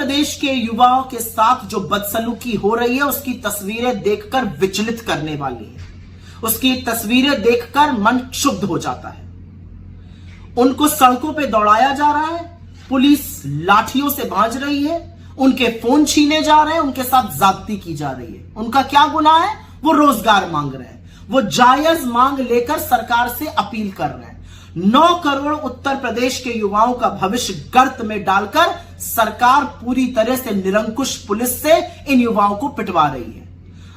प्रदेश के युवाओं के साथ जो बदसलूकी हो रही है उसकी तस्वीरें देखकर विचलित करने वाली है। उसकी तस्वीरें देखकर मन क्षुब्ध हो जाता है। उनको सड़कों पे दौड़ाया जा रहा है, पुलिस लाठियों से भांज रही है, उनके फोन छीने जा रहे हैं, उनके साथ ज्यादती की जा रही है। उनका क्या गुनाह है? वो रोजगार मांग रहे हैं, वो जायज मांग लेकर सरकार से अपील कर रहे हैं। 9 करोड़ उत्तर प्रदेश के युवाओं का भविष्य गर्त में डालकर सरकार पूरी तरह से निरंकुश पुलिस से इन युवाओं को पिटवा रही है।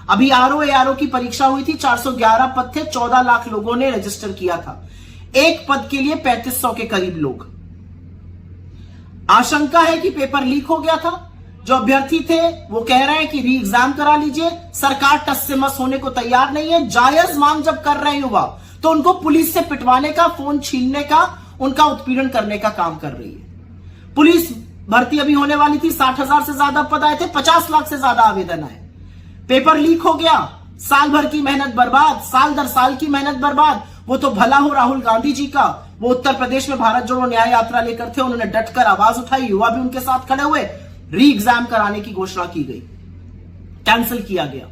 अभी आरओ की परीक्षा हुई थी, 411 पद थे, 14 लाख लोगों ने रजिस्टर किया था। एक पद के लिए 3500 के करीब लोग। आशंका है कि पेपर लीक हो गया था। जो अभ्यर्थी थे वो कह रहे हैं कि री एग्जाम करा लीजिए। सरकार टस से मस होने को तैयार नहीं है। जायज मांग जब कर रहे हैं युवा, तो उनको पुलिस से पिटवाने का, फोन छीनने का, उनका उत्पीड़न करने का काम कर रही है। पुलिस भर्ती अभी होने वाली थी, 60,000 से ज्यादा पद आए थे, 50 लाख से ज्यादा आवेदन आए। पेपर लीक हो गया, साल भर की मेहनत बर्बाद, साल दर साल की मेहनत बर्बाद। वो तो भला हो राहुल गांधी जी का, वो उत्तर प्रदेश में भारत जोड़ो न्याय यात्रा लेकर थे, उन्होंने डटकर आवाज उठाई, युवा भी उनके साथ खड़े हुए, री एग्जाम कराने की घोषणा की गई, कैंसिल किया गया।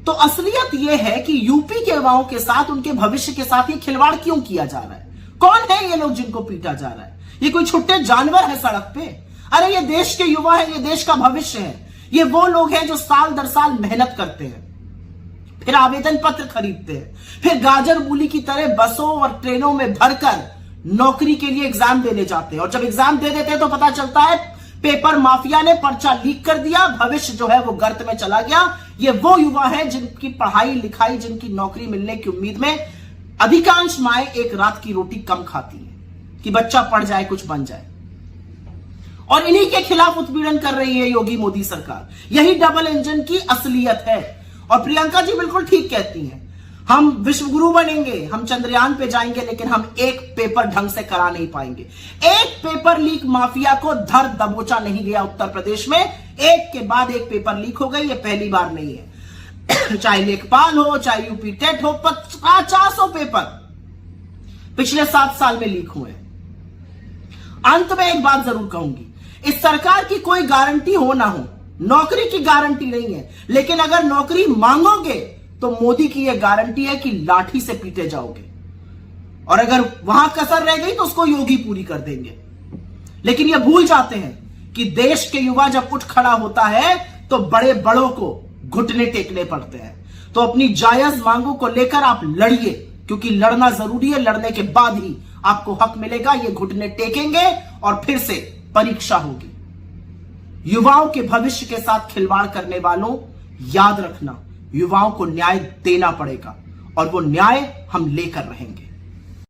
तो असलियत यह है कि यूपी के युवाओं के साथ, उनके भविष्य के साथ ये खिलवाड़ क्यों किया जा रहा है? कौन है ये लोग जिनको पीटा जा रहा है? ये कोई छुट्टे जानवर है सड़क पे? अरे ये देश के युवा है, ये देश का भविष्य है। ये वो लोग हैं जो साल दर साल मेहनत करते हैं, फिर आवेदन पत्र खरीदते हैं, फिर गाजर मूली की तरह बसों और ट्रेनों में भरकर नौकरी के लिए एग्जाम देने जाते हैं। और जब एग्जाम दे देते हैं तो पता चलता है पेपर माफिया ने पर्चा लीक कर दिया, भविष्य जो है वो गर्त में चला गया। ये वो युवा है जिनकी पढ़ाई लिखाई, जिनकी नौकरी मिलने की उम्मीद में अधिकांश माएं एक रात की रोटी कम खाती है कि बच्चा पढ़ जाए, कुछ बन जाए। और इन्हीं के खिलाफ उत्पीड़न कर रही है योगी मोदी सरकार। यही डबल इंजन की असलियत है। और प्रियंका जी बिल्कुल ठीक कहती हैं, हम विश्वगुरु बनेंगे, हम चंद्रयान पे जाएंगे, लेकिन हम एक पेपर ढंग से करा नहीं पाएंगे। एक पेपर लीक माफिया को धर दबोचा नहीं गया उत्तर प्रदेश में। एक के बाद एक पेपर लीक हो गई, ये पहली बार नहीं है। चाहे लेखपाल हो, चाहे यूपी टेट हो, 50 पेपर पिछले 7 साल में लीक हुए। अंत में एक बात जरूर कहूंगी, इस सरकार की कोई गारंटी हो ना हो, नौकरी की गारंटी नहीं है, लेकिन अगर नौकरी मांगोगे तो मोदी की यह गारंटी है कि लाठी से पीटे जाओगे। और अगर वहां कसर रह गई तो उसको योगी पूरी कर देंगे। लेकिन यह भूल जाते हैं कि देश के युवा जब उठ खड़ा होता है तो बड़े बड़ों को घुटने टेकने पड़ते हैं। तो अपनी जायज मांगों को लेकर आप लड़िए, क्योंकि लड़ना जरूरी है। लड़ने के बाद ही आपको हक मिलेगा। ये घुटने टेकेंगे और फिर से परीक्षा होगी। युवाओं के भविष्य के साथ खिलवाड़ करने वालों, याद रखना, युवाओं को न्याय देना पड़ेगा और वो न्याय हम लेकर रहेंगे।